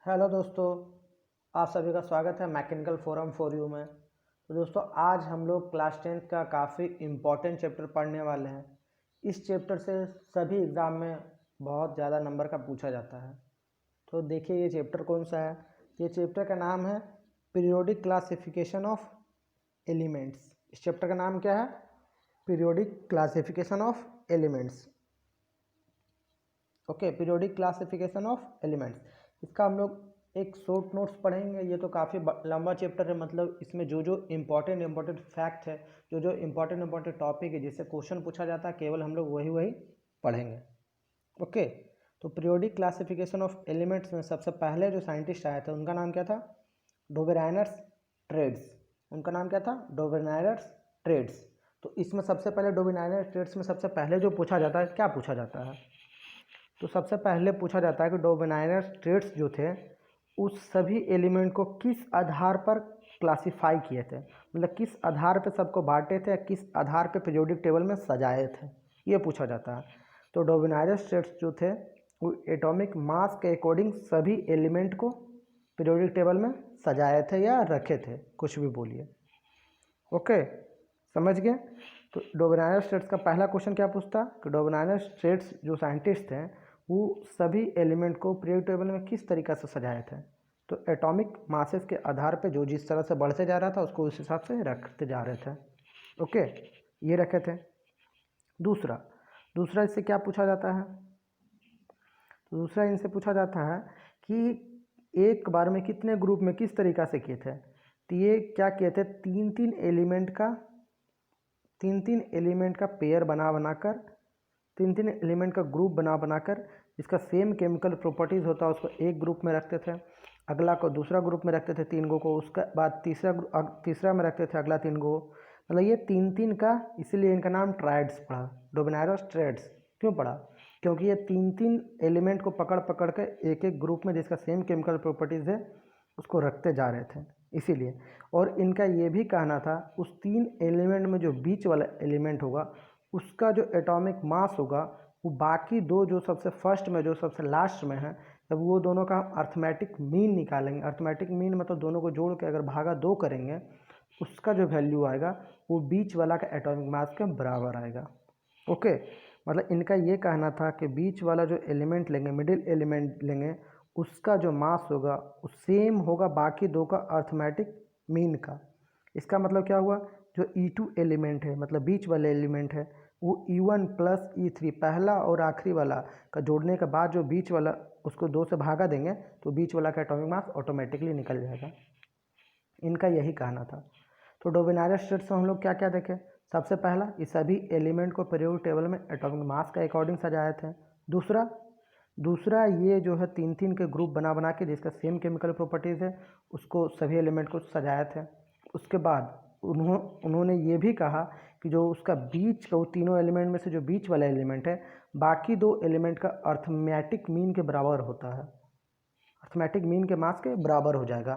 Hello दोस्तों, आप सभी का स्वागत है मैकेनिकल फोरम फॉर यू में। तो दोस्तों, आज हम लोग क्लास 10th का काफ़ी इम्पोर्टेंट चैप्टर पढ़ने वाले हैं। इस चैप्टर से सभी एग्ज़ाम में बहुत ज़्यादा नंबर का पूछा जाता है। तो देखिए ये चैप्टर कौन सा है। ये चैप्टर का नाम है पीरियोडिक क्लासिफिकेशन ऑफ एलिमेंट्स। इस चैप्टर का नाम क्या है? Periodic classification of elements. Okay, periodic classification of elements. इसका हम लोग एक शॉर्ट नोट्स पढ़ेंगे। ये तो काफ़ी लंबा चैप्टर है, मतलब इसमें जो जो इम्पोर्टेंट फैक्ट है, जो जो इम्पोर्टेंट टॉपिक है जिससे क्वेश्चन पूछा जाता है, केवल हम लोग वही वही पढ़ेंगे। ओके, तो पीरियोडिक क्लासिफिकेशन ऑफ एलिमेंट्स में सबसे पहले जो साइंटिस्ट आए थे उनका नाम क्या था? डोबेराइनर्स ट्रेड्स। उनका नाम क्या था? डोबेराइनर्स ट्रेड्स। तो इसमें सबसे पहले डोबेराइनर्स ट्रेड्स में सबसे पहले जो पूछा जाता है, क्या पूछा जाता है? तो सबसे पहले पूछा जाता है कि डोबेराइनर्स ट्रेड्स जो थे उस सभी एलिमेंट को किस आधार पर क्लासिफाई किए थे, मतलब किस आधार पर सबको बांटे थे या किस आधार पर पीरियोडिक टेबल में सजाए थे, ये पूछा जाता है। तो डोबेराइनर्स ट्रेड्स जो थे वो एटॉमिक मास के अकॉर्डिंग सभी एलिमेंट को पीरियोडिक टेबल में सजाए थे या रखे थे, कुछ भी बोलिए। ओके, समझ गए? तो डोबेराइनर्स ट्रेड्स का पहला क्वेश्चन क्या पूछता कि डोबेराइनर्स ट्रेड्स जो साइंटिस्ट थे वो सभी एलिमेंट को पीरियोडिक टेबल में किस तरीक़ा से सजाए थे? तो एटॉमिक मासेस के आधार पे जो जिस तरह से बढ़ते जा रहा था उसको उस हिसाब से रखते जा रहे थे। ओके, ये रखे थे। दूसरा दूसरा इससे क्या पूछा जाता है? तो दूसरा इनसे पूछा जाता है कि एक बार में कितने ग्रुप में किस तरीक़ा से किए थे। तो ये क्या किए थे? तीन तीन एलिमेंट का पेयर बनाकर, तीन एलिमेंट का ग्रुप बनाकर जिसका सेम केमिकल प्रॉपर्टीज़ होता है उसको एक ग्रुप में रखते थे, अगला को दूसरा ग्रुप में रखते थे तीन गो को, उसके बाद तीसरा में रखते थे अगला तीन गो। मतलब ये तीन का, इसीलिए इनका नाम ट्राइड्स पड़ा, डोबेराइनर्स ट्राइड्स। क्यों पड़ा? क्योंकि ये तीन एलिमेंट को पकड़ के एक एक ग्रुप में जिसका सेम केमिकल प्रॉपर्टीज़ है उसको रखते जा रहे थे, इसीलिए। और इनका ये भी कहना था उस तीन एलिमेंट में जो बीच वाला एलिमेंट होगा उसका जो एटॉमिक मास होगा वो बाकी दो जो सबसे फर्स्ट में जो सबसे लास्ट में है, जब वो दोनों का हम अर्थमेटिक मीन निकालेंगे, अर्थमेटिक मीन मतलब दोनों को जोड़ के अगर भागा दो करेंगे उसका जो वैल्यू आएगा वो बीच वाला का एटॉमिक मास के बराबर आएगा। ओके, मतलब इनका ये कहना था कि बीच वाला जो एलिमेंट लेंगे, मिडिल एलिमेंट लेंगे, उसका जो मास होगा वो सेम होगा बाकी दो का अर्थमेटिक मीन का। इसका मतलब क्या हुआ? जो E2 एलिमेंट है, मतलब बीच वाले एलिमेंट है, वो E1 प्लस E3 पहला और आखिरी वाला का जोड़ने के बाद जो बीच वाला उसको दो से भागा देंगे तो बीच वाला का एटॉमिक मास ऑटोमेटिकली निकल जाएगा। इनका यही कहना था। तो डोबेराइनर्स ट्रेड्स में हम लोग क्या क्या देखें? सबसे पहला, इस सभी एलिमेंट को पीरियोडिक टेबल में एटॉमिक मास के अकॉर्डिंग सजाए थे। दूसरा ये जो है तीन के ग्रुप बना के जिसका सेम केमिकल प्रॉपर्टीज़ है उसको सभी एलिमेंट को सजाए थे। उसके बाद उन्होंने ये भी कहा कि जो उसका बीच का, वो तीनों एलिमेंट में से जो बीच वाला एलिमेंट है बाकी दो एलिमेंट का अर्थमेटिक मीन के बराबर होता है, अर्थमेटिक मीन के मास के बराबर हो जाएगा।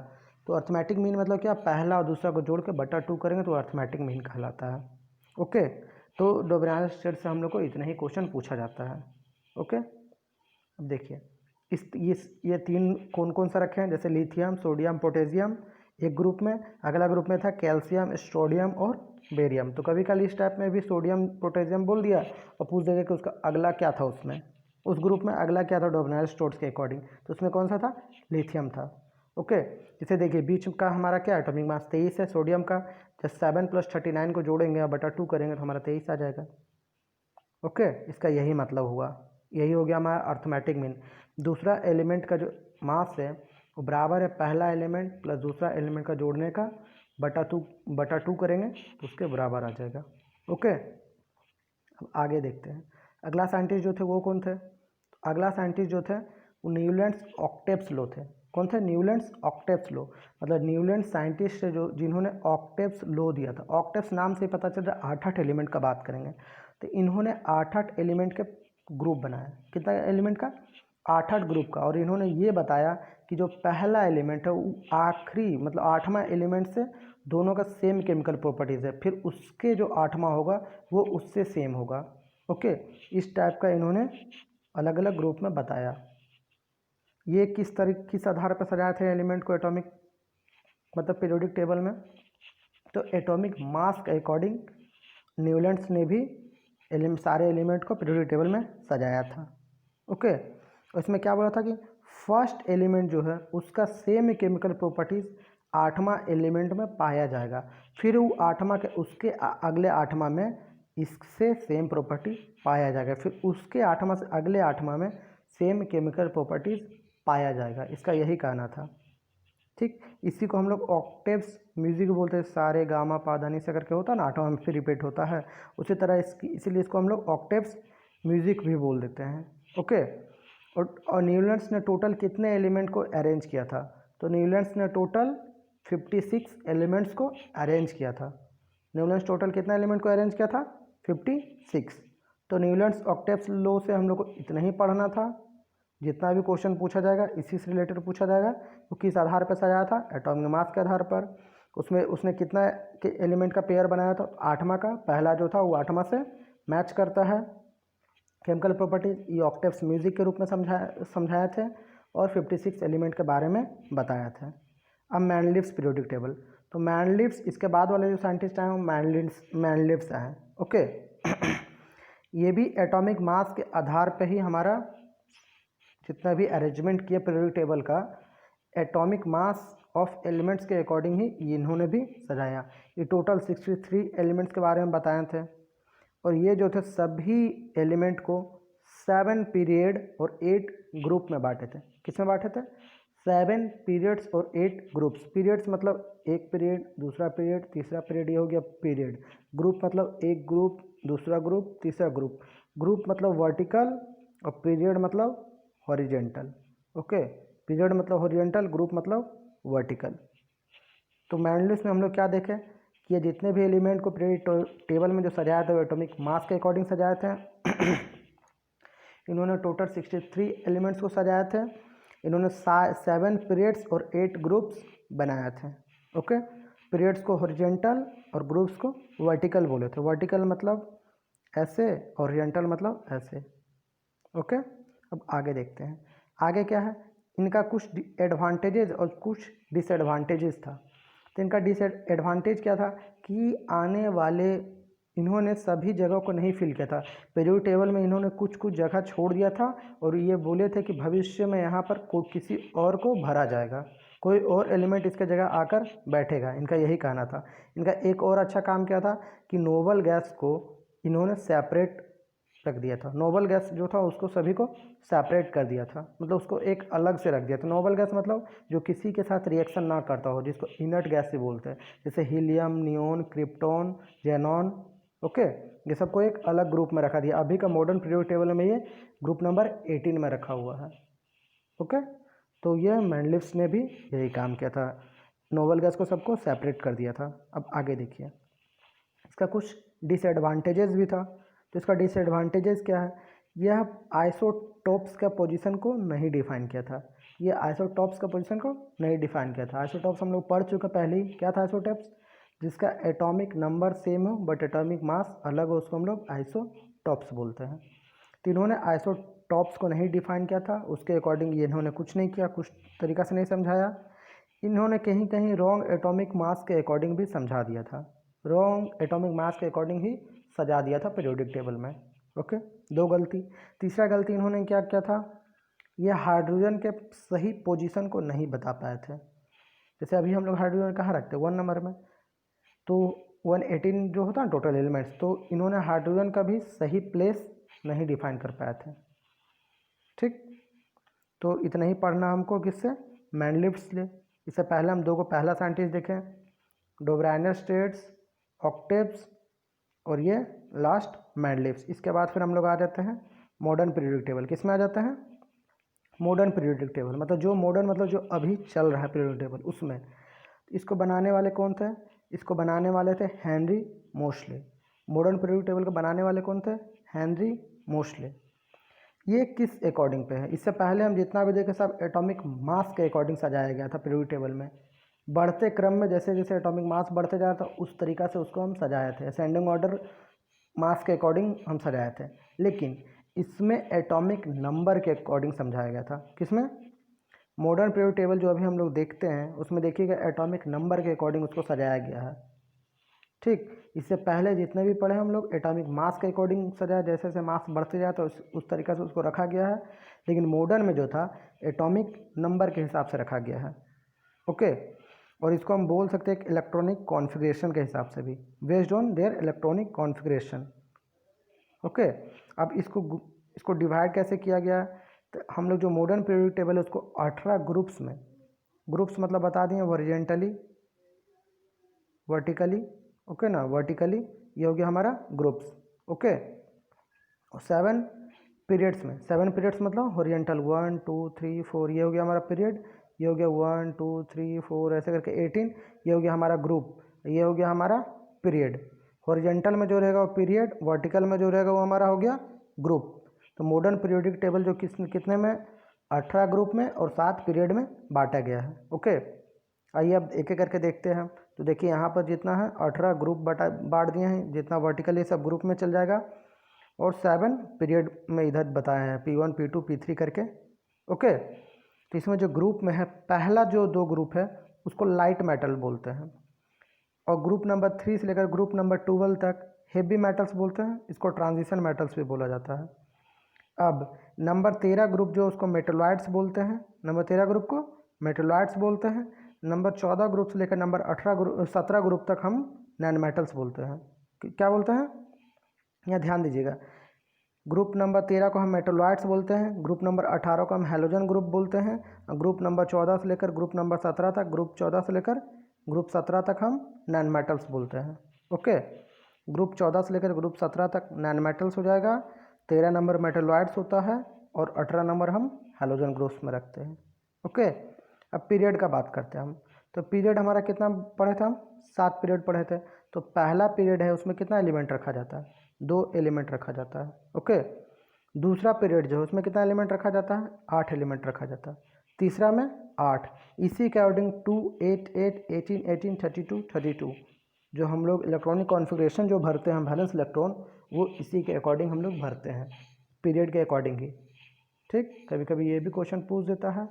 तो अर्थमेटिक मीन मतलब क्या? पहला और दूसरा को जोड़ के बटा 2 करेंगे तो अर्थमेटिक मीन कहलाता है। ओके, तो डोबेराइनर्स ट्रेड्स से हम लोग को इतना ही क्वेश्चन पूछा जाता है। ओके, अब देखिए ये तीन कौन कौन सा रखे हैं, जैसे लिथियम, सोडियम, पोटेशियम एक ग्रुप में, अगला ग्रुप में था कैल्शियम, स्ट्रोडियम और बेरियम। तो कभी कभी इस टाइप में भी सोडियम पोटेशियम बोल दिया और पूछ देगा कि उसका अगला क्या था, उसमें उस ग्रुप में अगला क्या था डोबेराइनर्स ट्रेड्स के अकॉर्डिंग। तो उसमें कौन सा था? लिथियम था। ओके, जैसे देखिए बीच का हमारा क्या एटॉमिक मास 23 है सोडियम का, जब 7 + 39 को जोड़ेंगे और बटा 2 करेंगे तो हमारा 23 आ जाएगा। ओके, इसका यही मतलब हुआ, यही हो गया हमारा अर्थमेटिक मीन। दूसरा एलिमेंट का जो मास है वो बराबर है पहला एलिमेंट प्लस दूसरा एलिमेंट का जोड़ने का, बटा टू करेंगे तो उसके बराबर आ जाएगा। ओके, अब आगे देखते हैं अगला साइंटिस्ट जो थे वो कौन थे। तो अगला साइंटिस्ट जो थे वो न्यूलैंड्स ऑक्टेव्स लो थे। कौन थे? न्यूलैंड्स ऑक्टेव्स लो, मतलब न्यूलैंड साइंटिस्ट है जो जिन्होंने ऑक्टेव्स लो दिया था। ऑक्टेव्स नाम से ही पता चल रहा है 8 एलिमेंट का बात करेंगे। तो इन्होंने 8 एलिमेंट के ग्रुप बनाया। कितना एलिमेंट का? 8 ग्रुप का। और इन्होंने ये बताया कि जो पहला एलिमेंट है वो आखिरी, मतलब 8वां एलिमेंट से दोनों का सेम केमिकल प्रॉपर्टीज़ है, फिर उसके जो 8वां होगा वो उससे सेम होगा। ओके, इस टाइप का इन्होंने अलग अलग ग्रुप में बताया। ये किस आधार पर सजाए थे एलिमेंट को एटॉमिक मतलब पीरियोडिक टेबल में? तो एटॉमिक मास के अकॉर्डिंग न्यूलैंड्स ने भी सारे एलिमेंट को पीरियोडिक टेबल में सजाया था। ओके, इसमें क्या बोला था कि फर्स्ट एलिमेंट जो है उसका सेम केमिकल प्रॉपर्टीज़ 8वां एलिमेंट में पाया जाएगा, फिर वो 8वां के उसके अगले 8वां में इससे सेम प्रॉपर्टी पाया जाएगा, फिर उसके 8वां से अगले 8वां में सेम केमिकल प्रॉपर्टीज़ पाया जाएगा। इसका यही कहना था। ठीक, इसी को हम लोग ऑक्टेव्स म्यूजिक बोलते हैं। सारे गामा पाधानी से करके होता है ना, 8वां में फिर रिपीट होता है, उसी तरह इसीलिए इसको हम लोग ऑक्टेव्स म्यूजिक भी बोल देते हैं। ओके, और न्यूलैंड्स ने टोटल कितने एलिमेंट को अरेंज किया था? तो न्यूलैंड्स ने टोटल 56 एलिमेंट्स को अरेंज किया था। न्यूलैंड्स टोटल कितना एलिमेंट को अरेंज किया था? 56। तो न्यूलैंड्स ऑक्टेव्स लॉ से हम लोग को इतना ही पढ़ना था। जितना भी क्वेश्चन पूछा जाएगा इसी से रिलेटेड पूछा जाएगा। वो किस आधार पर सजाया था? एटॉमिक मास के आधार पर। उसमें उसने कितना के एलिमेंट का पेयर बनाया था? 8वां का। पहला जो था वो 8वां से मैच करता है। केमिकल प्रॉपर्टीज ये ऑक्टेव्स म्यूजिक के रूप में समझाए थे और 56 एलिमेंट के बारे में बताया था। अब मैनलिव्स पीरियोडिक टेबल। तो मैनलिव्स इसके बाद वाले जो साइंटिस्ट आए वो मैनलिव्स आए। ओके ये भी एटॉमिक मास के आधार पे ही हमारा जितना भी अरेंजमेंट किया पीरियोडिक टेबल का एटॉमिक मास ऑफ एलिमेंट्स के अकॉर्डिंग ही इन्होंने भी सजाया। ये टोटल 63 एलिमेंट्स के बारे में बताए थे और ये जो थे सभी एलिमेंट को 7 पीरियड और 8 ग्रुप में बांटे थे। किस में बांटे थे? 7 पीरियड्स और 8 ग्रुप्स। पीरियड्स मतलब एक पीरियड, दूसरा पीरियड, तीसरा पीरियड, ये हो गया पीरियड। ग्रुप मतलब एक ग्रुप, दूसरा ग्रुप, तीसरा ग्रुप। ग्रुप मतलब वर्टिकल और पीरियड मतलब हॉरिजेंटल। ओके, पीरियड मतलब हॉरिजेंटल, ग्रुप मतलब वर्टिकल। तो मैनलिव्स में हम लोग क्या देखें कि ये जितने भी एलिमेंट को पीरियोडिक टेबल में जो सजाया था वो एटॉमिक मास के अकॉर्डिंग सजाए थे। इन्होंने टोटल 63 एलिमेंट्स को सजाए थे। इन्होंने 7 पीरियड्स और 8 ग्रुप्स बनाए थे। ओके, पीरियड्स को हॉरिजेंटल और ग्रुप्स को वर्टिकल बोले थे। वर्टिकल मतलब ऐसे, हॉरिजेंटल मतलब ऐसे। ओके, अब आगे देखते हैं आगे क्या है। इनका कुछ एडवांटेजेस और कुछ डिसएडवांटेजेस था। तो इनका डिसएडवांटेज क्या था कि आने वाले इन्होंने सभी जगह को नहीं फिल किया था। पीरियोडिक टेबल में इन्होंने कुछ कुछ जगह छोड़ दिया था और ये बोले थे कि भविष्य में यहाँ पर किसी और को भरा जाएगा, कोई और एलिमेंट इसके जगह आकर बैठेगा। इनका यही कहना था। इनका एक और अच्छा काम क्या था कि नोबल गैस को इन्होंने सेपरेट रख दिया था। नोबल गैस जो था उसको सभी को सेपरेट कर दिया था, मतलब उसको एक अलग से रख दिया था। नोबल गैस मतलब जो किसी के साथ रिएक्शन ना करता हो, जिसको इनर्ट गैस से बोलते हैं, जैसे helium, neon, krypton, xenon. Okay, ये सबको एक अलग ग्रुप में रखा दिया। अभी का मॉडर्न पीरियोडिक टेबल में ये ग्रुप नंबर 18 में रखा हुआ है। ओके, तो ये मैनलिव्स ने भी यही काम किया था, नोबल गैस को सबको सेपरेट कर दिया था। अब आगे देखिए, इसका कुछ डिसएडवांटेजेस भी था। तो इसका डिसएडवांटेजेस क्या है? यह आइसोटोप्स का पोजीशन को नहीं डिफाइन किया था। ये आइसोटोप्स का पोजीशन को नहीं डिफाइन किया था। आइसोटोप्स हम लोग पढ़ चुके पहले ही। क्या था आइसोटोप्स? जिसका एटॉमिक नंबर सेम हो बट एटॉमिक मास अलग हो, उसको हम लोग आइसोटोप्स बोलते हैं। तो इन्होंने आइसोटोप्स को नहीं डिफाइन किया था, उसके अकॉर्डिंग ये इन्होंने कुछ नहीं किया, कुछ तरीका से नहीं समझाया। इन्होंने कहीं कहीं रॉन्ग एटॉमिक मास के अकॉर्डिंग भी समझा दिया था। रॉन्ग एटॉमिक मास के अकॉर्डिंग ही सजा दिया था पीरियोडिक टेबल में। ओके, 2 गलती। तीसरा गलती इन्होंने क्या किया था, ये हाइड्रोजन के सही पोजीशन को नहीं बता पाए थे। जैसे अभी हम लोग हाइड्रोजन कहाँ रखते हैं? 1 नंबर में। तो 118 जो होता है टोटल एलिमेंट्स, तो इन्होंने हाइड्रोजन का भी सही प्लेस नहीं डिफाइन कर पाए थे। ठीक, तो इतना ही पढ़ना हमको किससे? मैनलिव्स से। इससे पहले हम 2 को पहला साइंटिस्ट देखें, डोब्राइनर स्टेट्स, ऑक्टेव्स और ये लास्ट मैनलिव्स। इसके बाद फिर हम लोग आ जाते हैं मॉडर्न पीरियोडिक टेबल। किस में आ जाते हैं? मॉडर्न पीरियोडिक टेबल, मतलब जो मॉडर्न मतलब जो अभी चल रहा है पीरियोडिक टेबल उसमें। इसको बनाने वाले कौन थे? इसको बनाने वाले थे हेनरी मोशले। मॉडर्न पीरियोडिक टेबल को बनाने वाले कौन थे? हेनरी मोशले। ये किस अकॉर्डिंग पे है? इससे पहले हम जितना भी देखें सब एटॉमिक मास के अकॉर्डिंग सजाया गया था पीरियोडिक टेबल में। बढ़ते क्रम में जैसे जैसे एटॉमिक मास बढ़ते जा रहा था उस तरीक़ा से उसको हम सजाए थे, असेंडिंग ऑर्डर मास के अकॉर्डिंग हम सजाए थे। लेकिन इसमें एटॉमिक नंबर के अकॉर्डिंग समझाया गया था। किसमें? मॉडर्न पीरियोडिक टेबल जो अभी हम लोग देखते हैं उसमें देखिएगा एटॉमिक नंबर के अकॉर्डिंग उसको सजाया गया है। ठीक, इससे पहले जितने भी पढ़े हम लोग एटॉमिक मास के अकॉर्डिंग सजाया, जैसे जैसे मास बढ़ते जाए तो उस तरीक़े से उसको रखा गया है। लेकिन मॉडर्न में जो था एटॉमिक नंबर के हिसाब से रखा गया है। ओके, और इसको हम बोल सकते हैं इलेक्ट्रॉनिक कॉन्फ़िगरेशन के हिसाब से भी, based on their electronic configuration. Okay, अब इसको डिवाइड कैसे किया गया, तो हम लोग जो मॉडर्न पीरियोडिक टेबल है उसको 18 ग्रुप्स में, ग्रुप्स मतलब बता दिए हॉरिजॉन्टली, वर्टिकली, ओके ना, वर्टिकली ये हो गया हमारा ग्रुप्स। ओके, और 7 पीरियड्स में, 7 पीरियड्स मतलब हॉरिजॉन्टल 1 2 3 4, ये हो गया हमारा पीरियड, ये हो गया 1 2 3 4 ऐसे करके 18, ये हो गया हमारा ग्रुप, ये हो गया हमारा पीरियड। हॉरिजॉन्टल में जो रहेगा वो पीरियड, वर्टिकल में जो रहेगा वो हमारा हो गया ग्रुप। तो मॉडर्न पीरियोडिक टेबल जो कितने में, 18 ग्रुप में और 7 पीरियड में बांटा गया है। ओके, आइए अब एक एक करके देखते हैं। तो देखिए यहाँ पर जितना है 18 ग्रुप बांट दिए हैं, जितना वर्टिकली सब ग्रुप में चल जाएगा, और 7 पीरियड में इधर बताए हैं P1 P2 P3 करके। ओके, तो इसमें जो ग्रुप में है पहला जो 2 ग्रुप है उसको लाइट मेटल बोलते हैं, और ग्रुप नंबर 3 से लेकर ग्रुप नंबर 12 तक हेवी मेटल्स बोलते हैं, इसको ट्रांजिशन मेटल्स भी बोला जाता है। अब नंबर 13 ग्रुप जो उसको मेटलॉइड्स बोलते हैं, नंबर 13 ग्रुप को मेटलॉइड्स बोलते हैं। नंबर 14 ग्रुप से लेकर नंबर 17 ग्रुप तक हम नॉन मेटल्स बोलते हैं। क्या बोलते हैं, यहाँ ध्यान दीजिएगा। ग्रुप नंबर 13 को हम मेटलॉइड्स बोलते हैं, ग्रुप नंबर 18 को हम हैलोजन ग्रुप बोलते हैं, ग्रुप नंबर 14 से लेकर ग्रुप नंबर 17 तक, ग्रुप 14 से लेकर ग्रुप 17 तक हम नॉन मेटल्स बोलते हैं। ओके, ग्रुप 14 से लेकर ग्रुप 17 तक नॉन मेटल्स हो जाएगा, 13 नंबर मेटलॉइड्स होता है, और 18 नंबर हम हैलोजन ग्रुप्स में रखते हैं। ओके, अब पीरियड का बात करते हैं हम। तो पीरियड हमारा कितना पढ़े थे हम, 7 पीरियड पढ़े थे। तो पहला पीरियड है उसमें कितना एलिमेंट रखा जाता है, 2 एलिमेंट रखा जाता है। ओके, दूसरा पीरियड जो है उसमें कितना एलिमेंट रखा जाता है, 8 एलिमेंट रखा जाता है। तीसरा में 8, इसी के अकॉर्डिंग 2 8 8 18 18 32 32, जो हम लोग इलेक्ट्रॉनिक कॉन्फ़िगरेशन जो भरते हैं वैलेंस इलेक्ट्रॉन, वो इसी के अकॉर्डिंग हम लोग भरते हैं, पीरियड के अकॉर्डिंग ही। ठीक, कभी कभी ये भी क्वेश्चन पूछ देता है।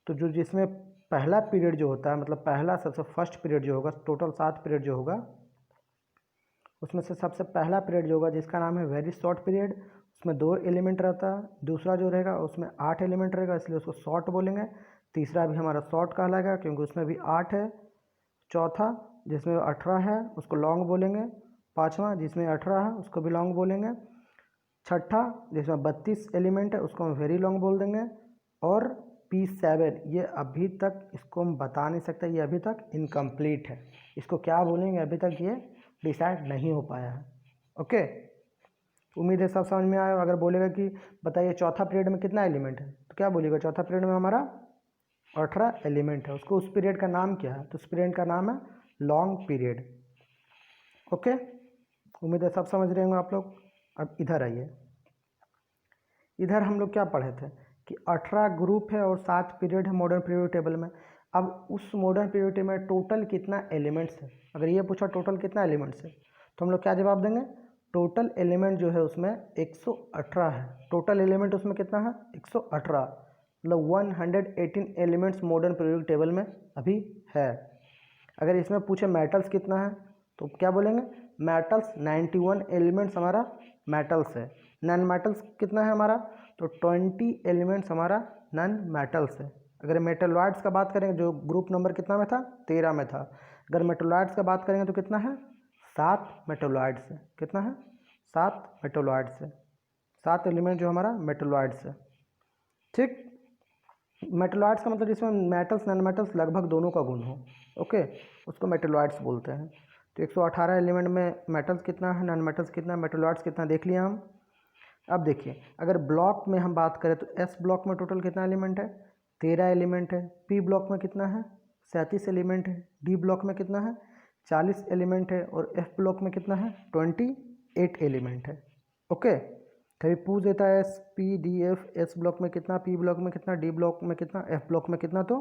तो जो जिसमें पहला पीरियड जो होता है, मतलब पहला सबसे फर्स्ट पीरियड जो होगा, टोटल 7 पीरियड जो होगा उसमें से सबसे पहला पीरियड जो होगा जिसका नाम है वेरी शॉर्ट पीरियड, उसमें 2 एलिमेंट रहता है। दूसरा जो रहेगा उसमें 8 एलिमेंट रहेगा, इसलिए उसको शॉर्ट बोलेंगे। तीसरा भी हमारा शॉर्ट कहलाएगा क्योंकि उसमें भी 8 है। चौथा जिसमें 18 है उसको लॉन्ग बोलेंगे। पाँचवा जिसमें 18 है उसको भी लॉन्ग बोलेंगे। छठा जिसमें 32 एलिमेंट है उसको हम वेरी लॉन्ग बोल देंगे। और P7 ये अभी तक इसको हम बता नहीं सकते, ये अभी तक इनकम्प्लीट है, इसको क्या बोलेंगे अभी तक ये डिसाइड नहीं हो पाया है। ओके, उम्मीद है सब समझ में आया। अगर बोलेगा कि बताइए चौथा पीरियड में कितना एलिमेंट है, तो क्या बोलेगा, चौथा पीरियड में हमारा 18 एलिमेंट है, उसको उस पीरियड का नाम क्या है, तो उस पीरियड का नाम है लॉन्ग पीरियड। ओके, उम्मीद है सब समझ रहे होंगे आप लोग। अब इधर आइए, इधर हम लोग क्या पढ़े थे कि 18 ग्रुप है और 7 पीरियड है मॉडर्न पीरियड टेबल में। अब उस मॉडर्न पीरियड टेबल में टोटल कितना एलिमेंट्स है, अगर ये पूछा टोटल कितना एलिमेंट्स है, तो हम लोग क्या जवाब देंगे, टोटल एलिमेंट जो है उसमें 118 है। टोटल एलिमेंट उसमें कितना है, 118, मतलब 118 एलिमेंट्स मॉडर्न पीरियड टेबल में अभी है। अगर इसमें पूछे मेटल्स कितना है, तो क्या बोलेंगे, मेटल्स 91 एलिमेंट्स हमारा मेटल्स है। नॉन मेटल्स कितना है हमारा, तो 20 एलिमेंट्स हमारा नॉन मेटल्स है। अगर मेटलॉइड्स का बात करेंगे, जो ग्रुप नंबर कितना में था, 13 में था, अगर मेटलॉइड्स का बात करेंगे तो कितना है, 7 मेटलॉइड्स है। कितना है, 7 मेटलॉइड्स है, 7 एलिमेंट जो हमारा मेटलॉइड्स है। ठीक, मेटलॉइड्स का मतलब जिसमें मेटल्स नॉन मेटल्स लगभग दोनों का गुण हो, ओके, उसको मेटलॉइड्स बोलते हैं। तो 118 एलिमेंट में मेटल्स कितना है, नॉन मेटल्स कितना है, मेटलॉइड्स कितना, देख लिया हम। अब देखिए अगर ब्लॉक में हम बात करें तो एस ब्लॉक में टोटल कितना एलिमेंट है, 13 एलिमेंट है। पी ब्लॉक में कितना है, 37 एलिमेंट है। डी ब्लॉक में कितना है, 40 एलिमेंट है। और एफ ब्लॉक में कितना है, 28 एलिमेंट है। ओके, कभी पूछ देता है S P D F, S block में कितना, पी ब्लॉक में कितना, डी ब्लॉक में कितना, एफ ब्लॉक में कितना, तो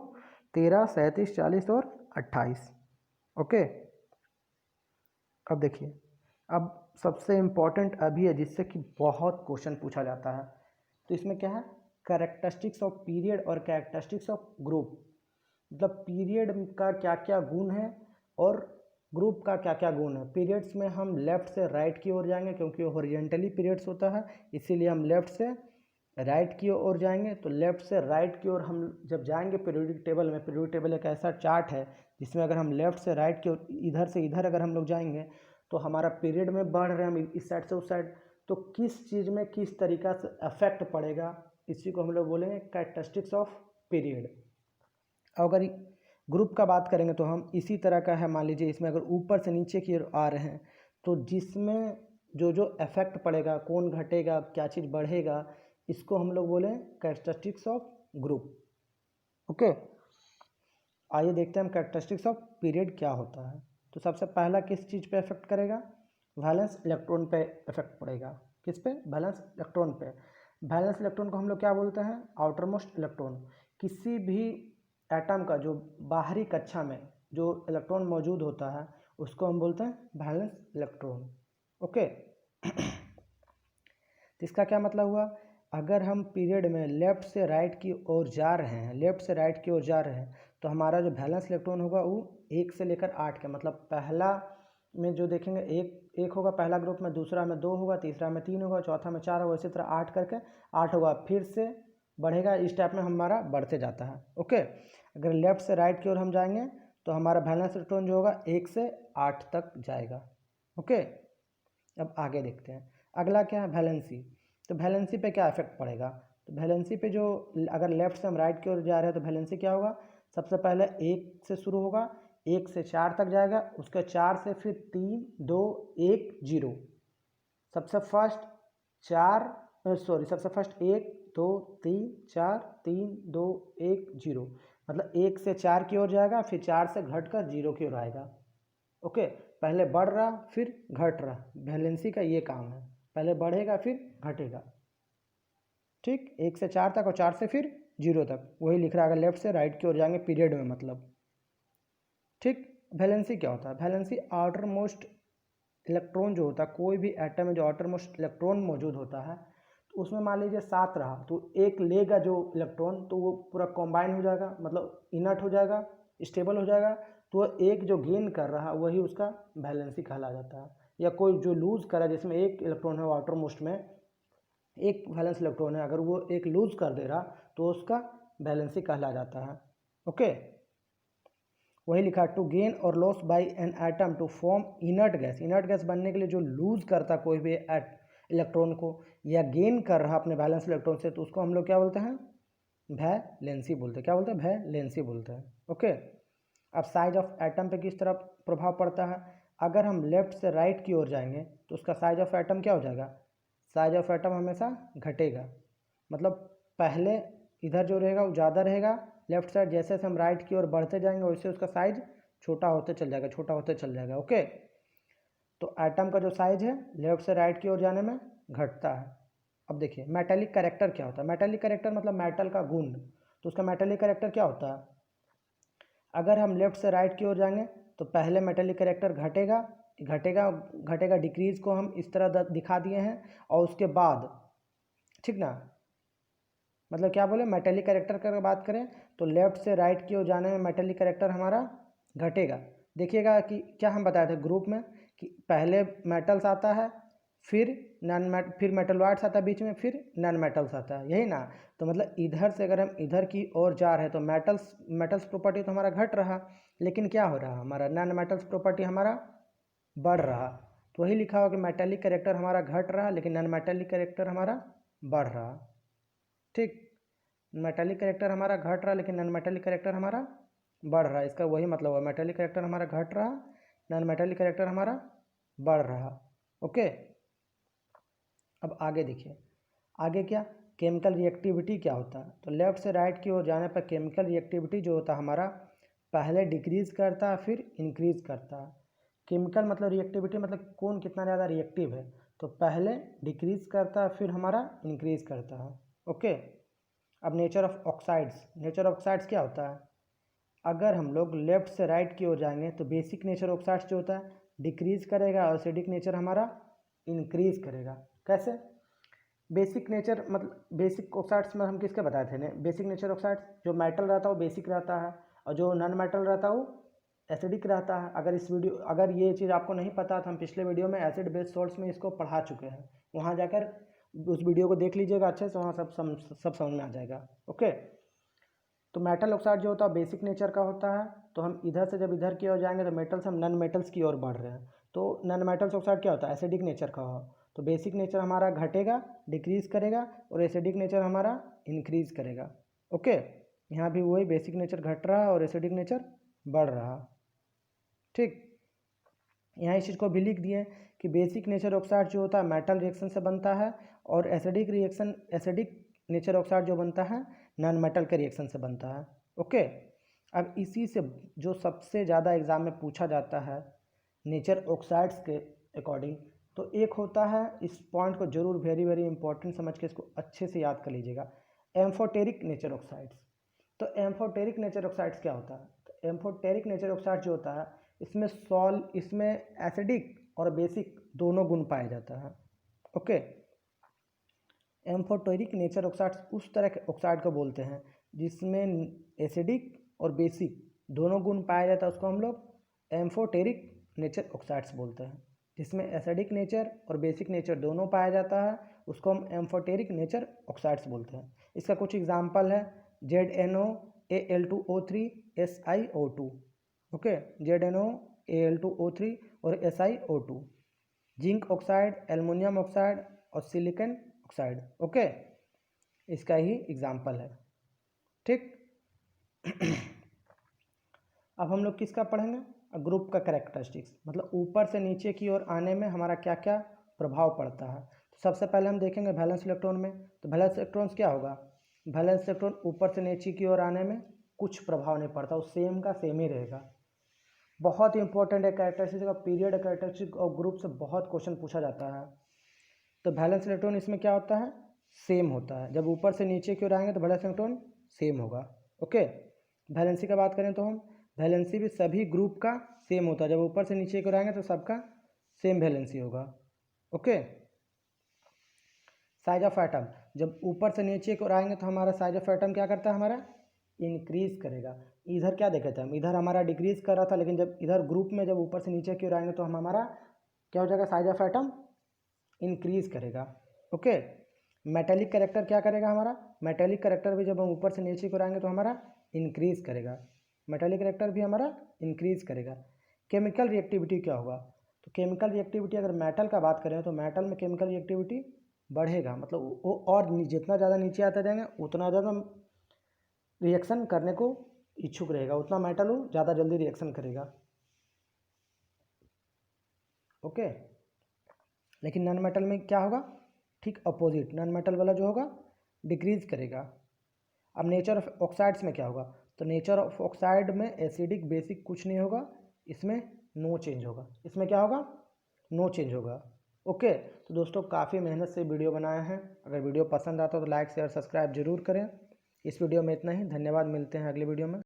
13, 37, 40 और 28। ओके, अब देखिए, अब सबसे इम्पॉर्टेंट अभी है जिससे कि बहुत क्वेश्चन पूछा जाता है, तो इसमें क्या है, कैरेक्टरिस्टिक्स ऑफ पीरियड और कैरेक्टरिस्टिक्स ऑफ ग्रुप, मतलब पीरियड का क्या क्या गुण है और ग्रुप का क्या क्या गुण है। पीरियड्स में हम लेफ़्ट से राइट की ओर जाएंगे क्योंकि वो हॉरिजॉन्टली पीरियड्स होता है, इसीलिए हम लेफ़्ट से राइट की ओर जाएंगे। तो लेफ़्ट से राइट की ओर हम जब जाएंगे पीरियोडिक टेबल में, पीरियोडिक टेबल एक ऐसा चार्ट है जिसमें अगर हम लेफ़्ट से राइट की ओर, इधर से इधर अगर हम लोग जाएंगे तो हमारा पीरियड में बढ़ रहे हैं हम इस साइड से उस साइड, तो किस चीज़ में किस तरीक़ा से अफेक्ट पड़ेगा, इसी को हम लोग बोलेंगे कैरेक्टरिस्टिक्स ऑफ पीरियड। अगर ग्रुप का बात करेंगे तो हम इसी तरह का है, मान लीजिए इसमें अगर ऊपर से नीचे की ओर आ रहे हैं तो जिसमें जो जो इफेक्ट पड़ेगा, कौन घटेगा, क्या चीज़ बढ़ेगा, इसको हम लोग बोले कैरेक्टरिस्टिक्स ऑफ ग्रुप। ओके, आइए देखते हैं हम कैरेक्टरिस्टिक्स ऑफ पीरियड क्या होता है। तो सबसे पहला किस चीज़ पे इफेक्ट करेगा, वैलेंस इलेक्ट्रॉन पे इफेक्ट पड़ेगा। किस पे, वैलेंस इलेक्ट्रॉन पे। वैलेंस इलेक्ट्रॉन को हम लोग क्या बोलते हैं, आउटरमोस्ट इलेक्ट्रॉन। किसी भी एटम का जो बाहरी कक्षा में जो इलेक्ट्रॉन मौजूद होता है उसको हम बोलते हैं वैलेंस इलेक्ट्रॉन। ओके तो इसका क्या मतलब हुआ, अगर हम पीरियड में लेफ़्ट से राइट की ओर जा रहे हैं, लेफ़्ट से राइट की ओर जा रहे हैं, तो हमारा जो वैलेंस इलेक्ट्रॉन होगा वो 1 से लेकर 8 का, मतलब पहला में जो देखेंगे एक होगा पहला ग्रुप में, दूसरा में 2 होगा, तीसरा में 3 होगा, चौथा में 4 होगा, इसी तरह 8 करके 8 होगा, फिर से बढ़ेगा, इस टाइप में हमारा बढ़ते जाता है। ओके, अगर लेफ़्ट से राइट की ओर हम जाएंगे तो हमारा वैलेंस इलेक्ट्रॉन जो होगा 1 से 8 तक जाएगा। ओके, अब आगे देखते हैं अगला क्या है, वैलेंसी। तो वैलेंसी पे क्या इफेक्ट पड़ेगा, तो वैलेंसी पे जो अगर लेफ़्ट से हम राइट की ओर जा रहे हैं तो वैलेंसी क्या होगा, सबसे पहले 1 से शुरू होगा, 1 से 4 तक जाएगा, उसके 4 से फिर 3 2 1 0, सबसे फर्स्ट 1 2 3 4 3 2 1 0, मतलब 1 से 4 की ओर जाएगा, फिर 4 से घटकर 0 की ओर आएगा। ओके, पहले बढ़ रहा फिर घट रहा, वैलेंसी का ये काम है, पहले बढ़ेगा फिर घटेगा। ठीक, 1 से 4 तक और 4 से फिर 0 तक, वही लिख रहा है अगर लेफ्ट से राइट की ओर जाएंगे पीरियड में, मतलब। ठीक, वैलेंसी क्या होता है, वैलेंसी आउटर मोस्ट इलेक्ट्रॉन जो होता है, कोई भी एटम में जो आउटर मोस्ट इलेक्ट्रॉन मौजूद होता है, तो उसमें मान लीजिए 7 रहा, तो एक लेगा जो इलेक्ट्रॉन, तो वो पूरा कॉम्बाइन हो जाएगा, मतलब इनर्ट हो जाएगा, स्टेबल हो जाएगा, तो एक जो गेन कर रहा है वही उसका वैलेंसी कहला जाता है। या कोई जो लूज कर रहा है, जिसमें एक इलेक्ट्रॉन है आउटर मोस्ट में, एक वैलेंस इलेक्ट्रॉन है, अगर वो एक लूज कर दे रहा तो उसका वैलेंसी कहला जाता है। ओके, वही लिखा, टू गेन और loss by an atom to form inert gas. Inert gas बनने के लिए जो लूज करता कोई भी इलेक्ट्रॉन को या गेन कर रहा अपने बैलेंस इलेक्ट्रॉन से, तो उसको हम लोग क्या बोलते हैं, वैलेंसी बोलते हैं। क्या बोलते हैं, वैलेंसी बोलते हैं। ओके, अब साइज ऑफ एटम पे किस तरह प्रभाव पड़ता है, अगर हम लेफ्ट से राइट की ओर जाएंगे तो उसका साइज ऑफ एटम क्या हो जाएगा, साइज ऑफ एटम हमेशा घटेगा, मतलब पहले इधर जो रहेगा वो ज़्यादा रहेगा लेफ्ट साइड, जैसे जैसे हम राइट की ओर बढ़ते जाएंगे वैसे उसका साइज छोटा होते चल जाएगा, छोटा होते चल जाएगा। ओके, तो एटम का जो साइज है लेफ्ट से राइट की ओर जाने में घटता है। अब देखिए मेटेलिक कैरेक्टर क्या होता है, मेटेलिक कैरेक्टर मतलब मेटल का गुण, तो उसका मेटेलिक कैरेक्टर क्या होता है, अगर हम लेफ्ट से राइट की ओर जाएंगे तो पहले मेटेलिक कैरेक्टर घटेगा घटेगा घटेगा, डिक्रीज को हम इस तरह दिखा दिए हैं, और उसके बाद, ठीक ना, मतलब क्या बोले, मेटेलिक कैरेक्टर की बात करें तो लेफ्ट से राइट की ओर जाने में मेटेलिक कैरेक्टर हमारा घटेगा। देखिएगा कि क्या हम बताए थे ग्रुप में कि पहले मेटल्स आता है, फिर फिर मेटलॉइड्स आता है बीच में, फिर नॉन मेटल्स आता है, यही ना। तो मतलब इधर से अगर हम इधर की ओर जा रहे हैं तो मेटल्स प्रॉपर्टी तो हमारा घट रहा, लेकिन क्या हो रहा, हमारा नॉन मेटल्स प्रॉपर्टी हमारा बढ़ रहा। तो वही लिखा हुआ कि मेटेलिक कैरेक्टर हमारा घट रहा लेकिन नॉन मेटेलिक कैरेक्टर हमारा बढ़ रहा। ठीक, मेटेलिक कैरेक्टर हमारा घट रहा लेकिन नॉन मेटेलिक कैरेक्टर हमारा बढ़ रहा, इसका वही मतलब हुआ, मेटेलिक कैरेक्टर हमारा घट रहा, नॉन मेटेलिक कैरेक्टर हमारा बढ़ रहा। ओके, अब आगे देखिए, आगे क्या, केमिकल रिएक्टिविटी क्या होता है, तो लेफ्ट से राइट की ओर जाने पर केमिकल रिएक्टिविटी जो होता है हमारा पहले डिक्रीज करता है फिर इंक्रीज करता है। केमिकल मतलब रिएक्टिविटी मतलब कौन कितना ज़्यादा रिएक्टिव है, तो पहले डिक्रीज करता है फिर हमारा इंक्रीज करता है। ओके, अब nature of oxides, nature of oxides क्या होता है, अगर हम लोग लेफ्ट से राइट की ओर जाएंगे तो बेसिक नेचर ऑक्साइड्स जो होता है डिक्रीज करेगा और एसिडिक नेचर हमारा इंक्रीज करेगा। कैसे, बेसिक नेचर मतलब बेसिक ऑक्साइड्स में हम किसके बताए थे ने, बेसिक नेचर ऑक्साइड्स जो मेटल रहता है वो बेसिक रहता है और जो नॉन मेटल रहता है वो एसिडिक रहता है। अगर ये चीज़ आपको नहीं पता तो हम पिछले वीडियो में एसिड बेस सॉल्ट्स में इसको पढ़ा चुके हैं, वहाँ जाकर उस वीडियो को देख लीजिएगा अच्छे से, वहाँ सब समझ में आ जाएगा। ओके, तो मेटल ऑक्साइड जो होता है बेसिक नेचर का होता है, तो हम इधर से जब इधर की ओर जाएंगे तो मेटल से हम नॉन मेटल्स की ओर बढ़ रहे हैं, तो नॉन मेटल्स ऑक्साइड क्या होता है, एसिडिक नेचर का हो, तो बेसिक नेचर हमारा घटेगा, डिक्रीज करेगा, और एसिडिक नेचर हमारा इंक्रीज करेगा। ओके, यहाँ भी वही बेसिक नेचर घट रहा है और एसिडिक नेचर बढ़ रहा। ठीक, यहाँ इस चीज़ को भी लिख दिए कि बेसिक नेचर ऑक्साइड जो होता है मेटल रिएक्शन से बनता है, और एसिडिक नेचर ऑक्साइड जो बनता है नॉन मेटल के रिएक्शन से बनता है। ओके, अब इसी से जो सबसे ज़्यादा एग्जाम में पूछा जाता है नेचर ऑक्साइड्स के अकॉर्डिंग, तो एक होता है, इस पॉइंट को जरूर वेरी वेरी इंपॉर्टेंट समझ के इसको अच्छे से याद कर लीजिएगा, एम्फोटेरिक नेचर ऑक्साइड्स। तो एम्फोटेरिक नेचर ऑक्साइड्स क्या होता है, तो एम्फोटेरिक नेचर ऑक्साइड जो होता है इसमें एसिडिक और बेसिक दोनों गुण पाया जाता है। ओके, एम्फोटेरिक नेचर ऑक्साइड्स उस तरह के ऑक्साइड को बोलते हैं जिसमें एसिडिक और बेसिक दोनों गुण पाया जाता है, उसको हम लोग एम्फोटेरिक नेचर ऑक्साइड्स बोलते हैं। जिसमें एसिडिक नेचर और बेसिक नेचर दोनों पाया जाता है उसको हम एम्फोटेरिक नेचर ऑक्साइड्स बोलते हैं। इसका कुछ एग्जाम्पल है ZnO Al2O3 SiO2। Okay, ZnO Al2O3 और SiO2, zinc oxide, aluminium oxide और सिलिकॉन ऑक्साइड। ओके, इसका ही एग्जाम्पल है। ठीक, अब हम लोग किसका पढ़ेंगे, ग्रुप का कैरेक्टरिस्टिक्स, मतलब ऊपर से नीचे की ओर आने में हमारा क्या क्या प्रभाव पड़ता है। तो सबसे पहले हम देखेंगे वैलेंस इलेक्ट्रॉन में, तो वैलेंस इलेक्ट्रॉन्स क्या होगा, वैलेंस इलेक्ट्रॉन ऊपर से नीचे की ओर आने में कुछ प्रभाव नहीं पड़ता, वो सेम का सेम ही रहेगा। बहुत ही इंपॉर्टेंट है कैरेक्टरिस्टिक्स का, पीरियड कैरेक्टरिस्टिक और ग्रुप से बहुत क्वेश्चन पूछा जाता है। तो वैलेंस इलेक्ट्रॉन इसमें क्या होता है, सेम होता है, जब ऊपर से नीचे की ओर आएंगे तो वैलेंस इलेक्ट्रॉन सेम होगा। ओके, वैलेंसी की बात करें तो हम वैलेंसी भी सभी ग्रुप का सेम होता है, जब ऊपर से नीचे की ओर आएंगे तो सबका सेम वैलेंसी होगा। ओके, साइज ऑफ एटम, जब ऊपर से नीचे की ओर आएंगे तो हमारा साइज ऑफ एटम क्या करता है, हमारा इंक्रीज करेगा। इधर क्या देखे थे हम, इधर हमारा डिक्रीज कर रहा था, लेकिन जब इधर ग्रुप में जब ऊपर से नीचे की ओर आएंगे तो हम हमारा क्या हो जाएगा, साइज ऑफ एटम इंक्रीज करेगा। ओके, मेटेलिक कैरेक्टर क्या करेगा, हमारा मेटेलिक कैरेक्टर भी जब हम ऊपर से नीचे की ओर आएंगे तो हमारा इंक्रीज करेगा, मेटेलिक कैरेक्टर भी हमारा इंक्रीज करेगा। केमिकल रिएक्टिविटी क्या होगा, तो केमिकल रिएक्टिविटी अगर मेटल का बात करें तो मेटल में केमिकल रिएक्टिविटी बढ़ेगा, मतलब वो और जितना ज़्यादा नीचे आते जाएंगे उतना ज़्यादा रिएक्शन करने को इच्छुक रहेगा, उतना मेटल वो ज़्यादा जल्दी रिएक्शन करेगा। ओके, लेकिन नॉन मेटल में क्या होगा, ठीक अपोजिट, नॉन मेटल वाला जो होगा डिक्रीज करेगा। अब नेचर ऑफ ऑक्साइड्स में क्या होगा, तो नेचर ऑफ ऑक्साइड में एसिडिक बेसिक कुछ नहीं होगा, इसमें नो चेंज होगा, इसमें क्या होगा, नो चेंज होगा। ओके, तो दोस्तों काफ़ी मेहनत से वीडियो बनाया है, अगर वीडियो पसंद आता हो तो लाइक शेयर सब्सक्राइब जरूर करें। इस वीडियो में इतना ही, धन्यवाद, मिलते हैं अगले वीडियो में।